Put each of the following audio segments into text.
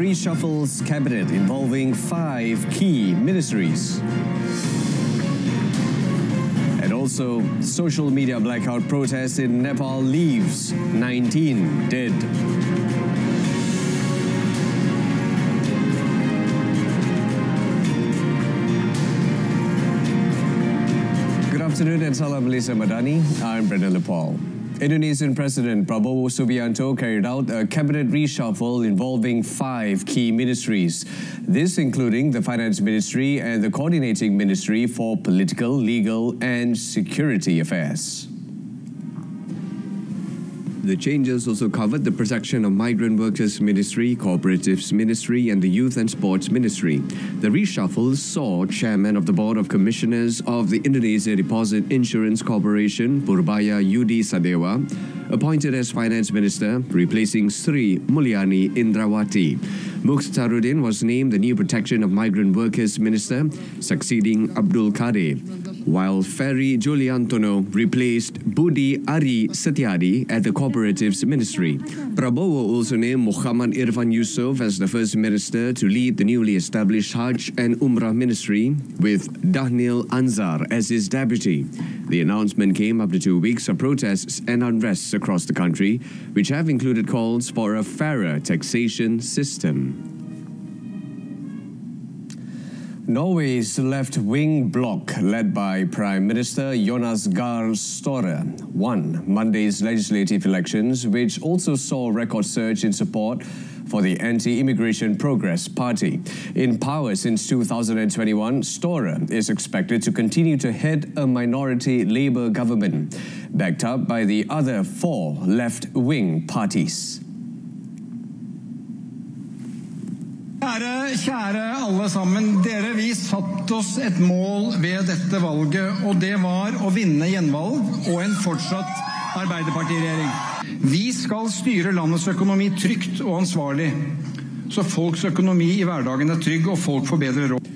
reshuffles cabinet involving 5 key ministries. And also, social media blackout protest in Nepal leaves 19 dead. Good afternoon and salam Malaysia Madani. I'm Brendan Lepal. Indonesian President Prabowo Subianto carried out a cabinet reshuffle involving 5 key ministries. This including the Finance Ministry and the Coordinating Ministry for Political, Legal and Security Affairs. The changes also covered the Protection of Migrant Workers Ministry, Cooperatives Ministry and the Youth and Sports Ministry. The reshuffle saw Chairman of the Board of Commissioners of the Indonesia Deposit Insurance Corporation, Purbaya Yudi Sadewa, appointed as Finance Minister, replacing Sri Mulyani Indrawati. Mukhtaruddin was named the new Protection of Migrant Workers Minister, succeeding Abdul Kadir, while Ferry Juliantono replaced Budi Ari Setiadi at the Cooperatives Ministry. Prabowo also named Muhammad Irfan Yusof as the first minister to lead the newly established Hajj and Umrah Ministry, with Dhanil Anzar as his deputy. The announcement came after 2 weeks of protests and unrests across the country, which have included calls for a fairer taxation system. Norway's left-wing bloc, led by Prime Minister Jonas Gahr Støre, won Monday's legislative elections, which also saw a record surge in support for the anti-immigration Progress Party. In power since 2021, Støre is expected to continue to head a minority Labour government, backed up by the other 4 left-wing parties. Kjære alle sammen, dere, vi satt oss et mål ved dette valget, og det var å vinne gjenvalg og en fortsatt Arbeiderpartiregjering. Vi skal styre landets økonomi trygt og ansvarlig, så folks økonomi i hverdagen trygg og folk får bedre råd.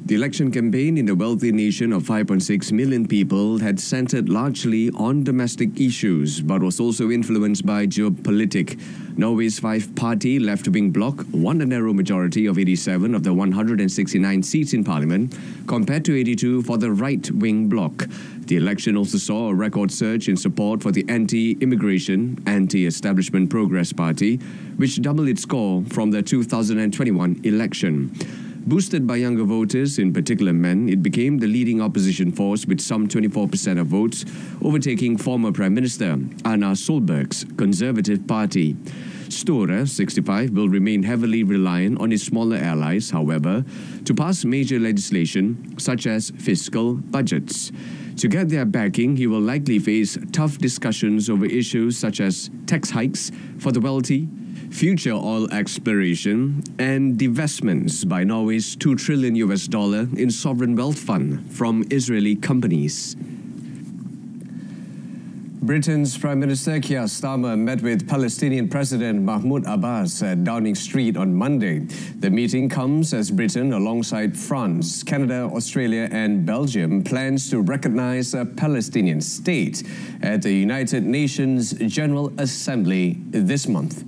The election campaign in the wealthy nation of 5.6 million people had centered largely on domestic issues, but was also influenced by geopolitics. Norway's 5-party left-wing bloc won a narrow majority of 87 of the 169 seats in parliament, compared to 82 for the right-wing bloc. The election also saw a record surge in support for the anti-immigration, anti-establishment Progress Party, which doubled its score from the 2021 election. Boosted by younger voters, in particular men, it became the leading opposition force with some 24% of votes, overtaking former Prime Minister Anna Solberg's Conservative Party. Støre, 65, will remain heavily reliant on his smaller allies, however, to pass major legislation such as fiscal budgets. To get their backing, he will likely face tough discussions over issues such as tax hikes for the wealthy, future oil exploration, and divestments by Norway's $2 trillion in sovereign wealth fund from Israeli companies. Britain's Prime Minister Keir Starmer met with Palestinian President Mahmoud Abbas at Downing Street on Monday. The meeting comes as Britain, alongside France, Canada, Australia and Belgium, plans to recognize a Palestinian state at the United Nations General Assembly this month.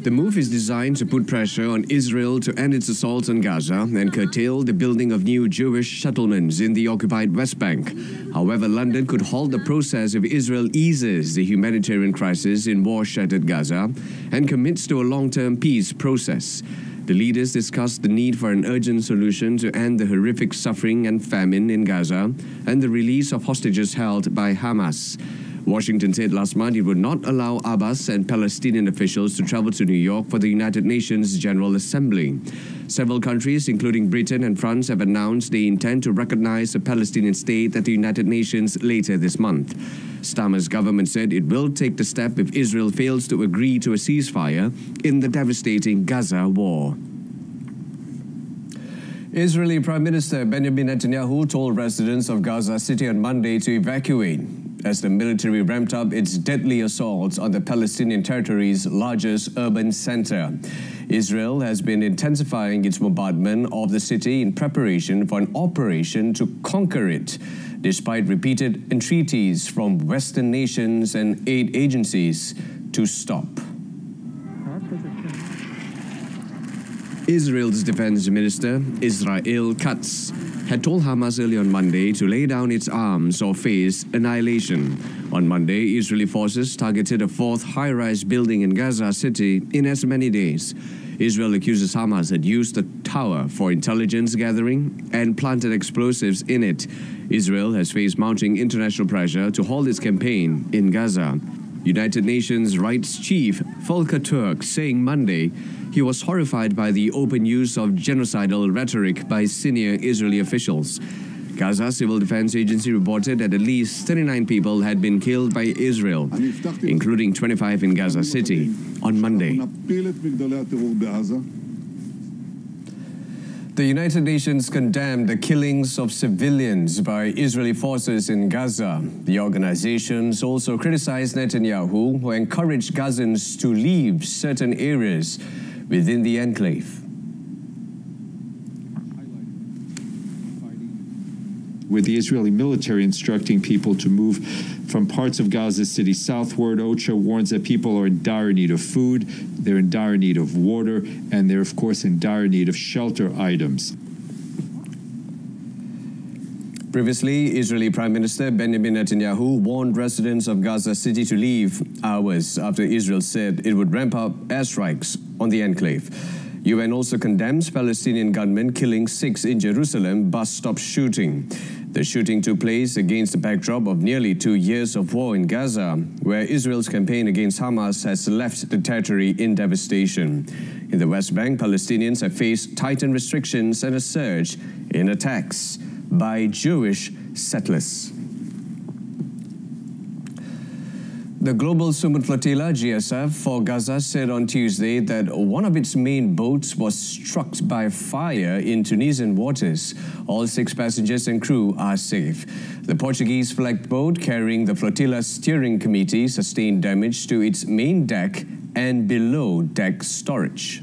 The move is designed to put pressure on Israel to end its assaults on Gaza and curtail the building of new Jewish settlements in the occupied West Bank. However, London could halt the process if Israel eases the humanitarian crisis in war-shattered Gaza and commits to a long-term peace process. The leaders discussed the need for an urgent solution to end the horrific suffering and famine in Gaza and the release of hostages held by Hamas. Washington said last month it would not allow Abbas and Palestinian officials to travel to New York for the United Nations General Assembly. Several countries, including Britain and France, have announced they intend to recognize a Palestinian state at the United Nations later this month. Starmer's government said it will take the step if Israel fails to agree to a ceasefire in the devastating Gaza war. Israeli Prime Minister Benjamin Netanyahu told residents of Gaza City on Monday to evacuate as the military ramped up its deadly assaults on the Palestinian territory's largest urban center. Israel has been intensifying its bombardment of the city in preparation for an operation to conquer it, despite repeated entreaties from Western nations and aid agencies to stop. Israel's defense minister, Israel Katz, had told Hamas early on Monday to lay down its arms or face annihilation. On Monday, Israeli forces targeted a fourth high-rise building in Gaza City in as many days. Israel accuses Hamas had used the tower for intelligence gathering and planted explosives in it. Israel has faced mounting international pressure to halt its campaign in Gaza. United Nations Rights Chief Volker Turk saying Monday he was horrified by the open use of genocidal rhetoric by senior Israeli officials. Gaza Civil Defense Agency reported that at least 39 people had been killed by Israel, including 25 in Gaza City, on Monday. The United Nations condemned the killings of civilians by Israeli forces in Gaza. The organizations also criticized Netanyahu, who encouraged Gazans to leave certain areas within the enclave. With the Israeli military instructing people to move from parts of Gaza City southward, OCHA warns that people are in dire need of food, they're in dire need of water, and they're, of course, in dire need of shelter items. Previously, Israeli Prime Minister Benjamin Netanyahu warned residents of Gaza City to leave hours after Israel said it would ramp up airstrikes on the enclave. UN also condemns Palestinian gunmen killing 6 in Jerusalem bus stop shooting. The shooting took place against the backdrop of nearly 2 years of war in Gaza, where Israel's campaign against Hamas has left the territory in devastation. In the West Bank, Palestinians have faced tightened restrictions and a surge in attacks by Jewish settlers. The Global Summit Flotilla, GSF, for Gaza said on Tuesday that one of its main boats was struck by fire in Tunisian waters. All 6 passengers and crew are safe. The Portuguese-flagged boat carrying the flotilla's steering committee sustained damage to its main deck and below-deck storage.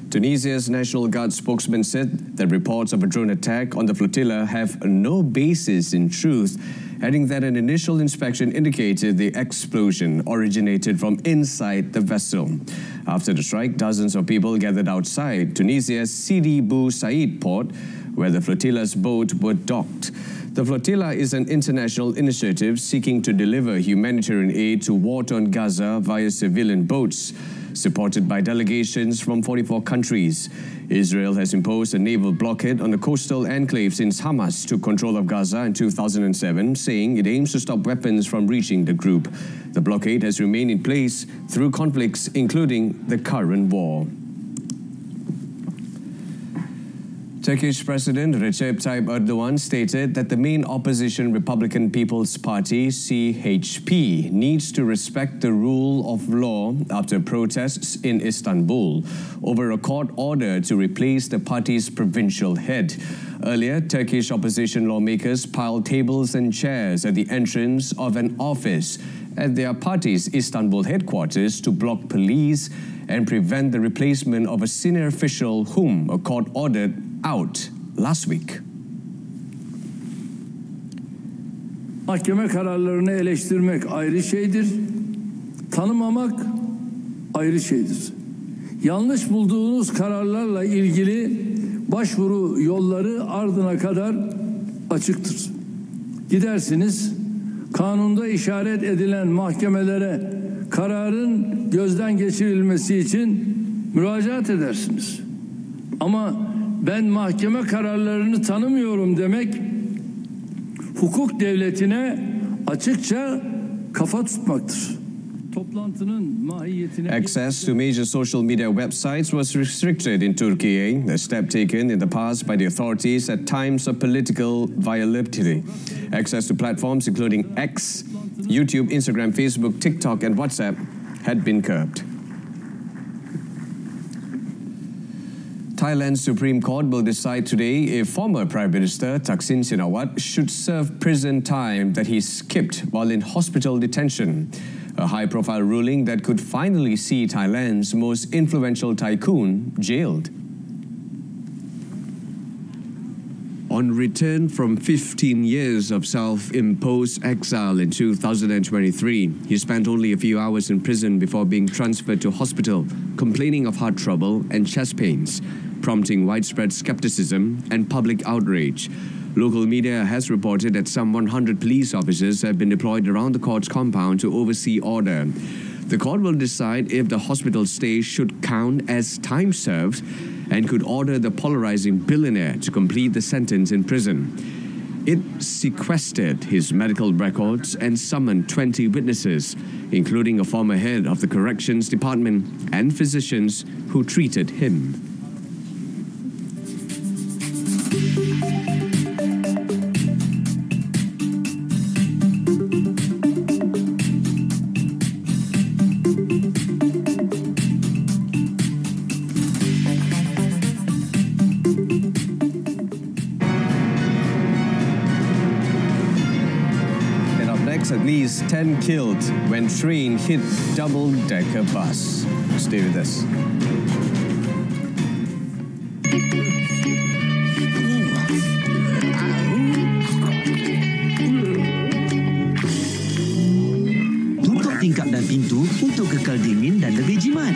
Tunisia's National Guard spokesman said that reports of a drone attack on the flotilla have no basis in truth, adding that an initial inspection indicated the explosion originated from inside the vessel. After the strike, dozens of people gathered outside Tunisia's Sidi Bou Said port, where the flotilla's boat were docked. The flotilla is an international initiative seeking to deliver humanitarian aid to war-torn Gaza via civilian boats, supported by delegations from 44 countries. Israel has imposed a naval blockade on the coastal enclave since Hamas took control of Gaza in 2007, saying it aims to stop weapons from reaching the group. The blockade has remained in place through conflicts, including the current war. Turkish President Recep Tayyip Erdogan stated that the main opposition Republican People's Party, CHP, needs to respect the rule of law after protests in Istanbul over a court order to replace the party's provincial head. Earlier, Turkish opposition lawmakers piled tables and chairs at the entrance of an office at their party's Istanbul headquarters to block police and prevent the replacement of a senior official whom a court ordered out last week. Mahkeme kararlarını eleştirmek ayrı şeydir. Tanımamak ayrı şeydir. Yanlış bulduğunuz kararlarla ilgili başvuru yolları ardına kadar açıktır. Gidersiniz, kanunda işaret edilen mahkemelere kararın gözden geçirilmesi için müracaat edersiniz. Ama ben mahkeme kararlarını tanımıyorum demek, hukuk devletine açıkça kafa tutmaktır. Access to major social media websites was restricted in Turkey, a step taken in the past by the authorities at times of political volatility. Access to platforms including X, YouTube, Instagram, Facebook, TikTok, and WhatsApp had been curbed. Thailand's Supreme Court will decide today if former Prime Minister Thaksin Shinawatra should serve prison time that he skipped while in hospital detention. A high-profile ruling that could finally see Thailand's most influential tycoon jailed. On on return from 15 years of self-imposed exile in 2023. He spent only a few hours in prison before being transferred to hospital, complaining of heart trouble and chest pains, prompting widespread skepticism and public outrage. Local media has reported that some 100 police officers have been deployed around the court's compound to oversee order. The court will decide if the hospital stay should count as time served and could order the polarizing billionaire to complete the sentence in prison. It sequestered his medical records and summoned 20 witnesses, including a former head of the corrections department and physicians who treated him. At least 10 killed when train hit double-decker bus. Stay with us. Tutup tingkap dan pintu untuk kekal dingin dan lebih jimat.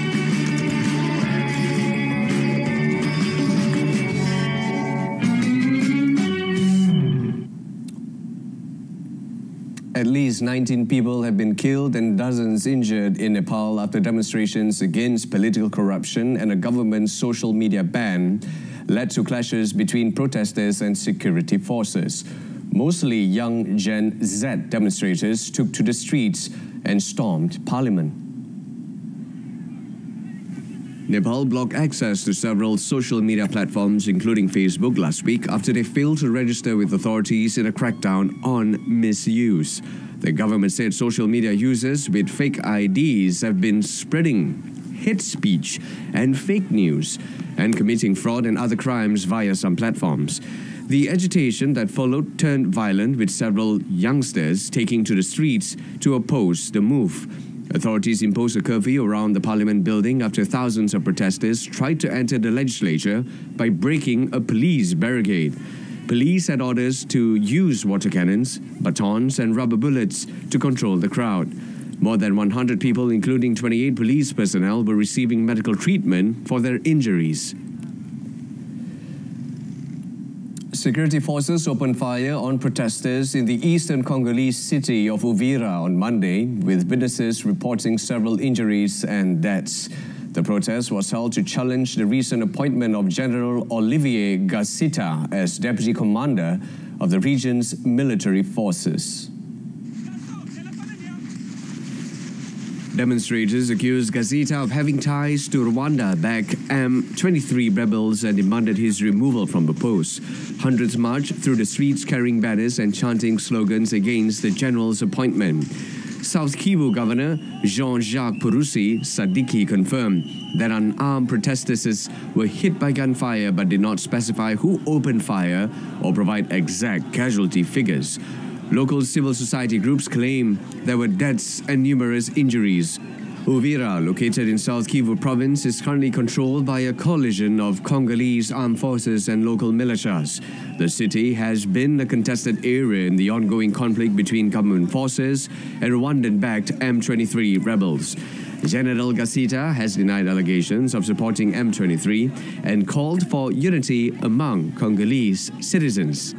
At least 19 people have been killed and dozens injured in Nepal after demonstrations against political corruption and a government social media ban led to clashes between protesters and security forces. Mostly young Gen Z demonstrators took to the streets and stormed parliament. Nepal blocked access to several social media platforms, including Facebook, last week after they failed to register with authorities in a crackdown on misuse. The government said social media users with fake IDs have been spreading hate speech and fake news and committing fraud and other crimes via some platforms. The agitation that followed turned violent, with several youngsters taking to the streets to oppose the move. Authorities imposed a curfew around the parliament building after thousands of protesters tried to enter the legislature by breaking a police barricade. Police had orders to use water cannons, batons and rubber bullets to control the crowd. More than 100 people, including 28 police personnel, were receiving medical treatment for their injuries. Security forces opened fire on protesters in the eastern Congolese city of Uvira on Monday, with witnesses reporting several injuries and deaths. The protest was held to challenge the recent appointment of General Olivier Gasita as deputy commander of the region's military forces. Demonstrators accused Gasita of having ties to Rwanda-backed M23 rebels and demanded his removal from the post. Hundreds marched through the streets carrying banners and chanting slogans against the general's appointment. South Kivu Governor Jean-Jacques Purusi Sadiki confirmed that unarmed protesters were hit by gunfire but did not specify who opened fire or provide exact casualty figures. Local civil society groups claim there were deaths and numerous injuries. Uvira, located in South Kivu province, is currently controlled by a coalition of Congolese armed forces and local militias. The city has been a contested area in the ongoing conflict between government forces and Rwandan-backed M23 rebels. General Gasita has denied allegations of supporting M23 and called for unity among Congolese citizens.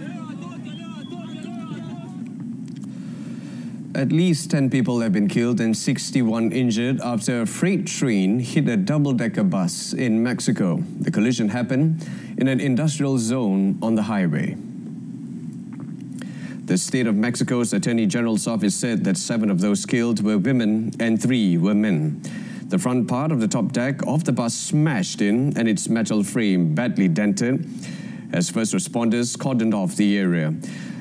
At least 10 people have been killed and 61 injured after a freight train hit a double-decker bus in Mexico. The collision happened in an industrial zone on the highway. The State of Mexico's Attorney General's office said that 7 of those killed were women and 3 were men. The front part of the top deck of the bus smashed in and its metal frame badly dented as first responders cordoned off the area.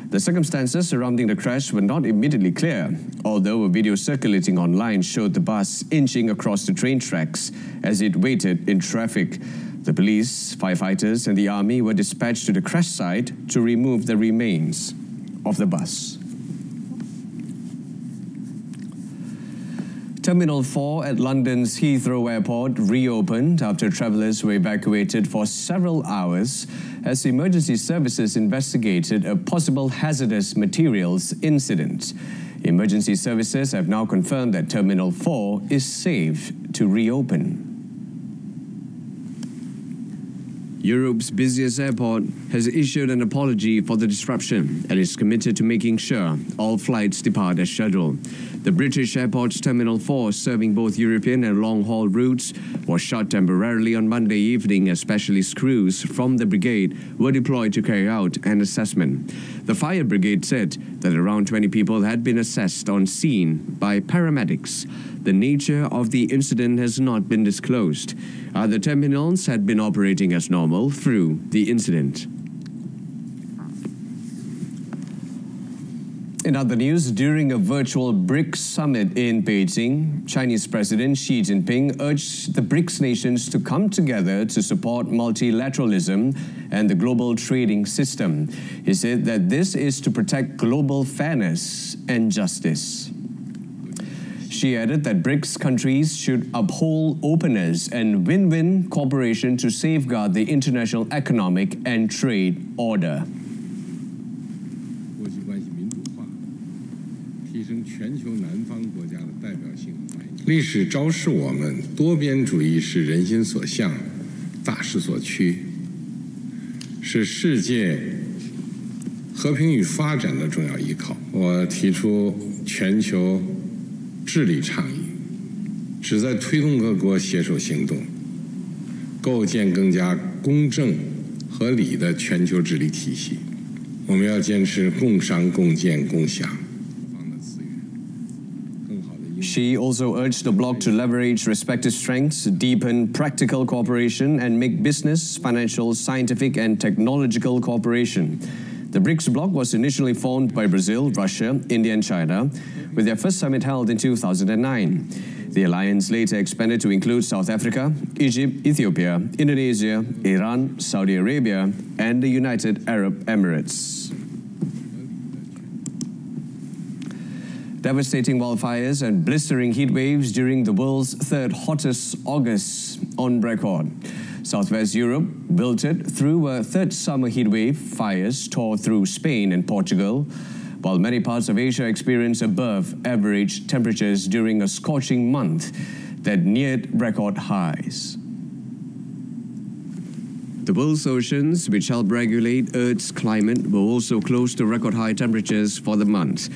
The circumstances surrounding the crash were not immediately clear, although a video circulating online showed the bus inching across the train tracks as it waited in traffic. The police, firefighters and the army were dispatched to the crash site to remove the remains of the bus. Terminal 4 at London's Heathrow Airport reopened after travellers were evacuated for several hours as emergency services investigated a possible hazardous materials incident. Emergency services have now confirmed that Terminal 4 is safe to reopen. Europe's busiest airport has issued an apology for the disruption and is committed to making sure all flights depart as scheduled. The British airport's Terminal 4, serving both European and long-haul routes, was shut temporarily on Monday evening as specialist crews from the brigade were deployed to carry out an assessment. The fire brigade said that around 20 people had been assessed on scene by paramedics. The nature of the incident has not been disclosed. Other terminals had been operating as normal through the incident. In other news, during a virtual BRICS summit in Beijing, Chinese President Xi Jinping urged the BRICS nations to come together to support multilateralism and the global trading system. He said that this is to protect global fairness and justice. She added that BRICS countries should uphold openness and win-win cooperation to safeguard the international economic and trade order. 历史昭示我们，多边主义是人心所向、大势所趋，是世界和平与发展的重要依靠。我提出全球治理倡议，旨在推动各国携手行动，构建更加公正合理的全球治理体系。我们要坚持共商共建共享。 She also urged the bloc to leverage respective strengths, deepen practical cooperation, and make business, financial, scientific, and technological cooperation. The BRICS bloc was initially formed by Brazil, Russia, India, and China, with their first summit held in 2009. The alliance later expanded to include South Africa, Egypt, Ethiopia, Indonesia, Iran, Saudi Arabia, and the United Arab Emirates. Devastating wildfires and blistering heat waves during the world's third hottest August on record. Southwest Europe wilted through a third summer heat wave. Fires tore through Spain and Portugal, while many parts of Asia experienced above average temperatures during a scorching month that neared record highs. The world's oceans, which help regulate Earth's climate, were also close to record high temperatures for the month.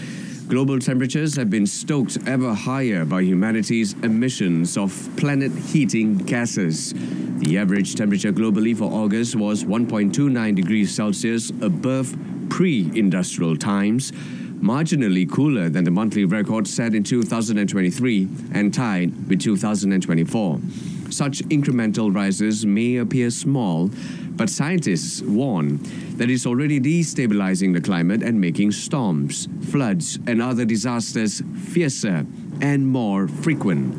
Global temperatures have been stoked ever higher by humanity's emissions of planet-heating gases. The average temperature globally for August was 1.29 degrees Celsius above pre-industrial times, marginally cooler than the monthly record set in 2023 and tied with 2024. Such incremental rises may appear small, but scientists warn that it's already destabilizing the climate and making storms, floods, and other disasters fiercer and more frequent.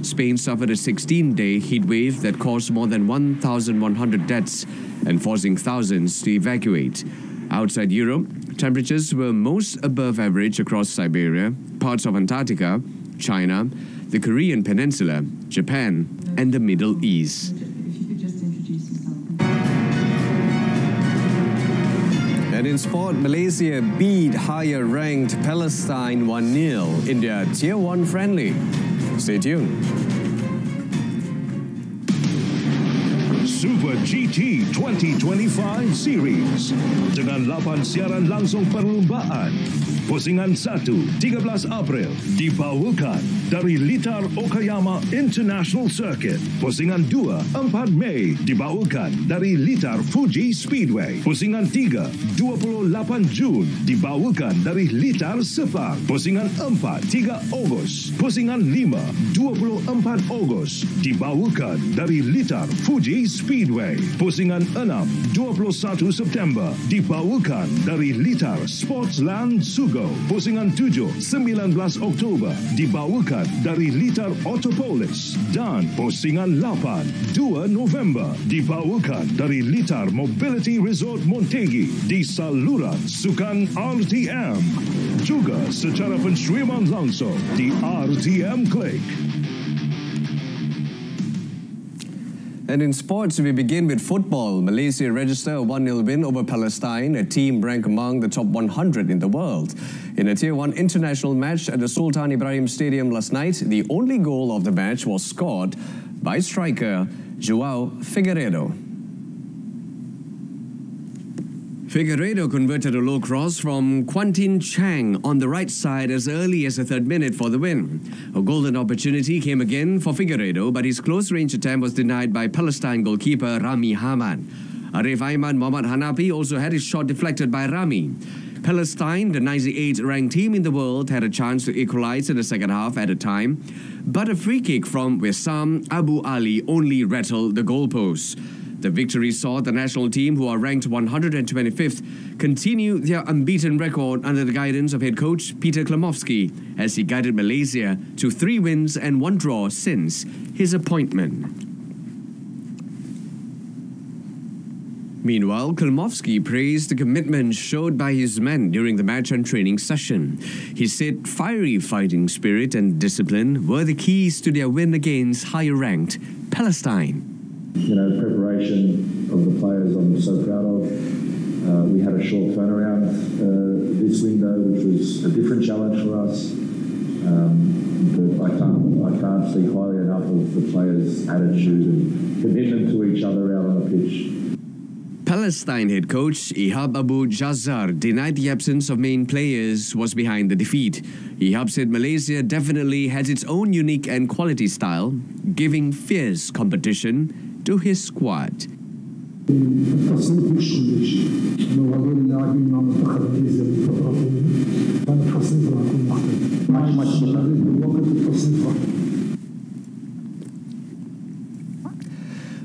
Spain suffered a 16-day heat wave that caused more than 1,100 deaths and forcing thousands to evacuate. Outside Europe, temperatures were most above average across Siberia, parts of Antarctica, China, the Korean Peninsula, Japan, and the Middle East. And in sport, Malaysia beat higher-ranked Palestine 1-0 in their Tier 1 friendly. Stay tuned. Super GT 2025 Series dengan 8 siaran langsung perlumbaan. Pusingan 1, 13 April dibawakan dari Litar Okayama International Circuit. Pusingan 2, 4 Mei dibawakan dari Litar Fuji Speedway. Pusingan 3, 28 Jun dibawakan dari Litar Sepang. Pusingan 4, 3 Ogos. Pusingan 5, 24 Ogos dibawakan dari Litar Fuji Speedway. Pusingan 6, 21 September dibawakan dari Litar Sportsland Sugo. Tungau Pusingan 7 19 Oktober dibawakan dari Litar Autopolis, dan Pusingan 8 2 November dibawakan dari Litar Mobility Resort Montegi di saluran Sukan RTM, juga secara penstreaman langsung di RTM Click. And in sports, we begin with football. Malaysia registered a 1-0 win over Palestine, a team ranked among the top 100 in the world. In a Tier 1 international match at the Sultan Ibrahim Stadium last night, the only goal of the match was scored by striker Joao Figueiredo. Figueiredo converted a low cross from Quantin Chang on the right side as early as the 3rd minute for the win. A golden opportunity came again for Figueiredo, but his close-range attempt was denied by Palestine goalkeeper Rami Haman. Arif Aiman Mohammad Hanafi also had his shot deflected by Rami. Palestine, the 98th ranked team in the world, had a chance to equalize in the second half at a time, but a free kick from Wissam Abu Ali only rattled the goalposts. The victory saw the national team, who are ranked 125th, continue their unbeaten record under the guidance of head coach Peter Klimowski, as he guided Malaysia to 3 wins and 1 draw since his appointment. Meanwhile, Klimowski praised the commitment showed by his men during the match and training session. He said fiery fighting spirit and discipline were the keys to their win against higher-ranked Palestine. Preparation of the players I'm so proud of. We had a short turnaround this window, which was a different challenge for us. But I can't speak highly enough of the players' attitude and commitment to each other out on the pitch. Palestine head coach Ihab Abu Jazar denied the absence of main players was behind the defeat. Ihab said Malaysia definitely has its own unique and quality style, giving fierce competition to his squad.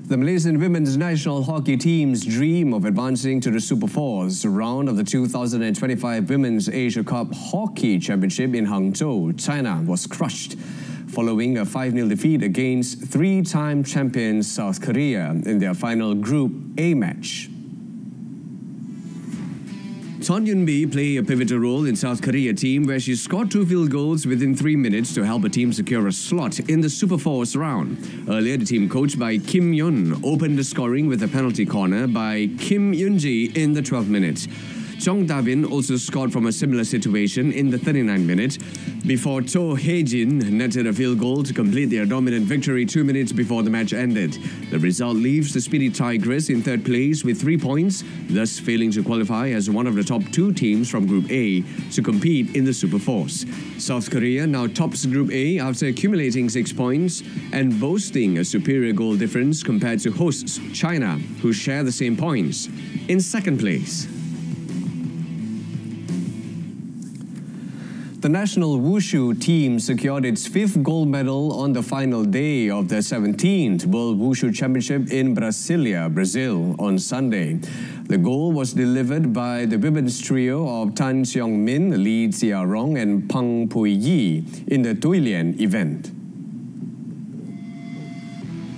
The Malaysian women's national hockey team's dream of advancing to the Super Fours round of the 2025 Women's Asia Cup Hockey Championship in Hangzhou, China, was crushed following a 5-0 defeat against 3-time champions South Korea in their final Group A match. Son Yun-bi played a pivotal role in South Korea team, where she scored 2 field goals within 3 minutes to help a team secure a slot in the Super Fours round. Earlier, the team coached by Kim Yun opened the scoring with a penalty corner by Kim Yun-ji in the 12th minute. Chong Da-bin also scored from a similar situation in the 39th minute, before Cho Hae-jin netted a field goal to complete their dominant victory 2 minutes before the match ended. The result leaves the Speedy Tigress in 3rd place with 3 points, thus failing to qualify as one of the top 2 teams from Group A to compete in the Super Fours. South Korea now tops Group A after accumulating 6 points and boasting a superior goal difference compared to hosts China, who share the same points, in 2nd place. The national wushu team secured its 5th gold medal on the final day of the 17th World Wushu Championship in Brasilia, Brazil, on Sunday. The gold was delivered by the women's trio of Tan Seong-min, Lee Jia-rong, and Pang Pui-yi in the Tuilian event.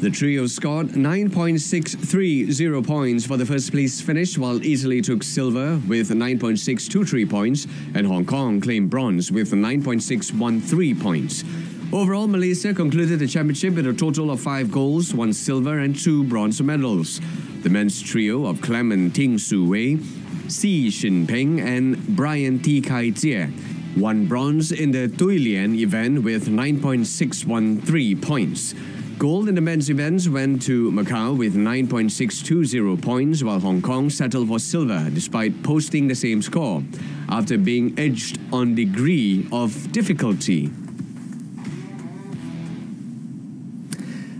The trio scored 9.630 points for the first place finish, while Italy took silver with 9.623 points, and Hong Kong claimed bronze with 9.613 points. Overall, Malaysia concluded the championship with a total of 5 golds, 1 silver and 2 bronze medals. The men's trio of Clement Ting Su Wei, Si Shin Peng and Brian T. Kai Jie won bronze in the Tuilian event with 9.613 points. Gold in the men's events went to Macau with 9.620 points, while Hong Kong settled for silver despite posting the same score, after being edged on degree of difficulty.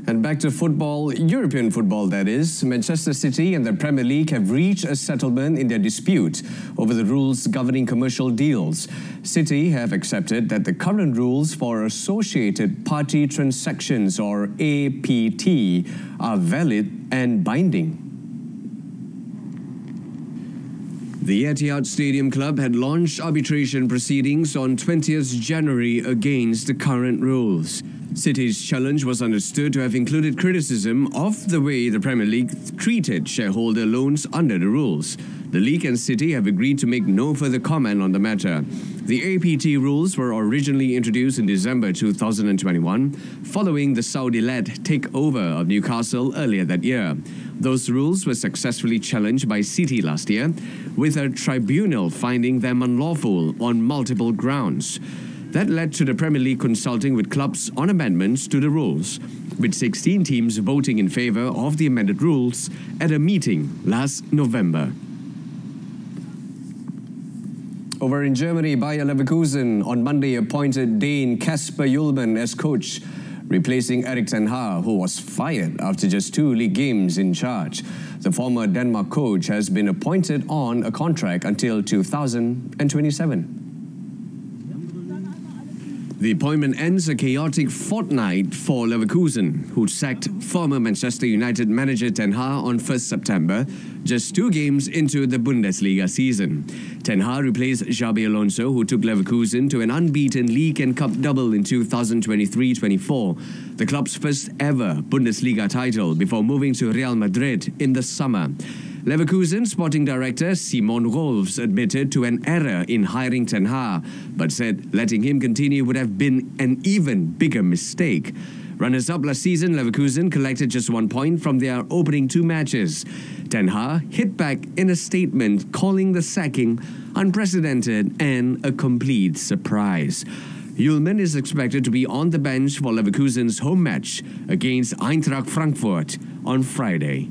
And back to football, European football that is. Manchester City and the Premier League have reached a settlement in their dispute over the rules governing commercial deals. City have accepted that the current rules for Associated Party Transactions, or APT, are valid and binding. The Etihad Stadium Club had launched arbitration proceedings on 20th January against the current rules. City's challenge was understood to have included criticism of the way the Premier League treated shareholder loans under the rules. The league and City have agreed to make no further comment on the matter. The APT rules were originally introduced in December 2021, following the Saudi-led takeover of Newcastle earlier that year. Those rules were successfully challenged by City last year, with a tribunal finding them unlawful on multiple grounds. That led to the Premier League consulting with clubs on amendments to the rules, with 16 teams voting in favour of the amended rules at a meeting last November. Over in Germany, Bayer Leverkusen on Monday appointed Dane Kasper Hjulmand as coach, replacing Erik ten Hag, who was fired after just 2 league games in charge. The former Denmark coach has been appointed on a contract until 2027. The appointment ends a chaotic fortnight for Leverkusen, who sacked former Manchester United manager Ten Hag on 1st September, just 2 games into the Bundesliga season. Ten Hag replaced Xabi Alonso, who took Leverkusen to an unbeaten league and cup double in 2023-24, the club's first ever Bundesliga title, before moving to Real Madrid in the summer. Leverkusen sporting director Simon Rolfs admitted to an error in hiring Ten Hag, but said letting him continue would have been an even bigger mistake. Runners-up last season, Leverkusen collected just 1 point from their opening 2 matches. Ten Hag hit back in a statement calling the sacking unprecedented and a complete surprise. Hjulmand is expected to be on the bench for Leverkusen's home match against Eintracht Frankfurt on Friday.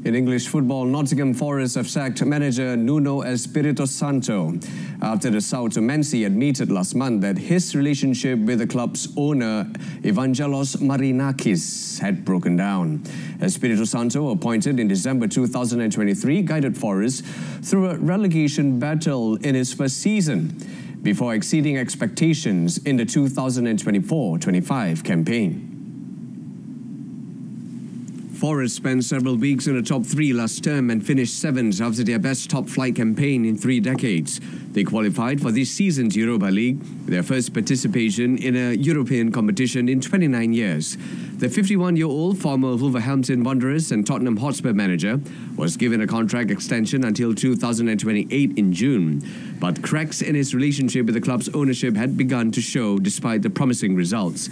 In English football, Nottingham Forest have sacked manager Nuno Espirito Santo after the South-Tomense admitted last month that his relationship with the club's owner, Evangelos Marinakis, had broken down. Espirito Santo, appointed in December 2023, guided Forest through a relegation battle in his first season, before exceeding expectations in the 2024-25 campaign. Forest spent several weeks in the top 3 last term and finished 7th after their best top-flight campaign in 3 decades. They qualified for this season's Europa League, their first participation in a European competition in 29 years. The 51-year-old former Wolverhampton Wanderers and Tottenham Hotspur manager was given a contract extension until 2028 in June, but cracks in his relationship with the club's ownership had begun to show despite the promising results.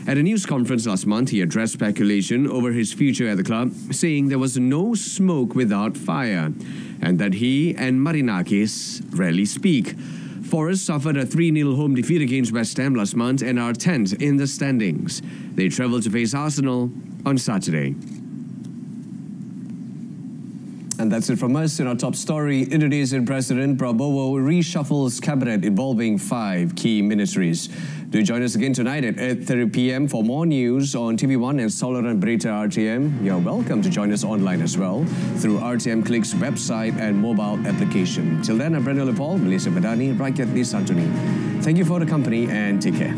At a news conference last month, he addressed speculation over his future at the club, saying there was no smoke without fire, and that he and Marinakis rarely speak. Forest suffered a 3-0 home defeat against West Ham last month and are 10th in the standings. They travel to face Arsenal on Saturday. And that's it from us. In our top story, Indonesian President Prabowo reshuffles cabinet involving 5 key ministries. Do join us again tonight at 8:30 p.m. for more news on TV1 and Solar and Berita RTM. You're welcome to join us online as well through RTM Click's website and mobile application. Till then, I'm Brendan Paul, Malaysia Madani, Rakyat Disantuni. Thank you for the company and take care.